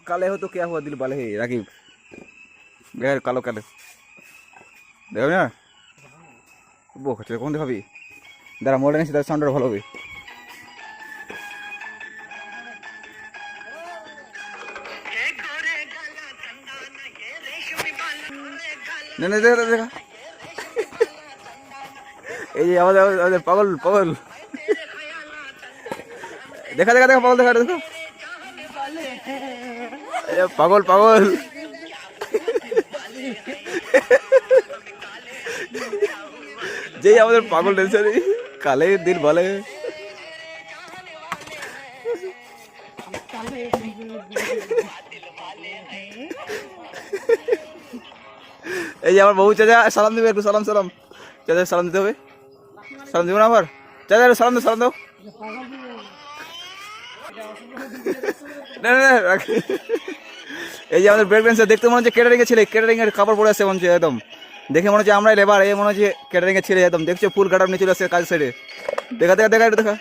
काले हो तो क्या हुआ दिल वाले है राकीब गैर कालो काले देखो ना वो खचले कौन देखाबी दाঁড়া মোড়ে নিছি তার সাউন্ডটা ভালো হবে না না দেখা দেখা এই যে আমাদের পাগল পাগল দেখা দেখা দেখা পাগল দেখা দেখো পাগল পাগল যেই আমাদের পাগল টেনশন কালে দিল বলে এই যে আমার বউ চাচা সালাম দিবে একটু সালাম সালাম চাচা সালাম দিতে হবে সালাম দিব না আবার চাচা সালাম দাও সালাম দাও না না এই যে আমাদের ব্রেক ড্যান্সার দেখতে মনে হচ্ছে ক্যাটারিং এর ছেলে ক্যাটারিং এর কাপড় পরে আছে মনে হচ্ছে একদম দেখে মনে হচ্ছে আমরাই লেবার এই মনে হচ্ছে ক্যাটারিং এর ছেলে একদম দেখছো ফুল কাটার নিয়ে চলে আসছে কাজ সাইডে দেখা দেখা দেখা একটু দেখা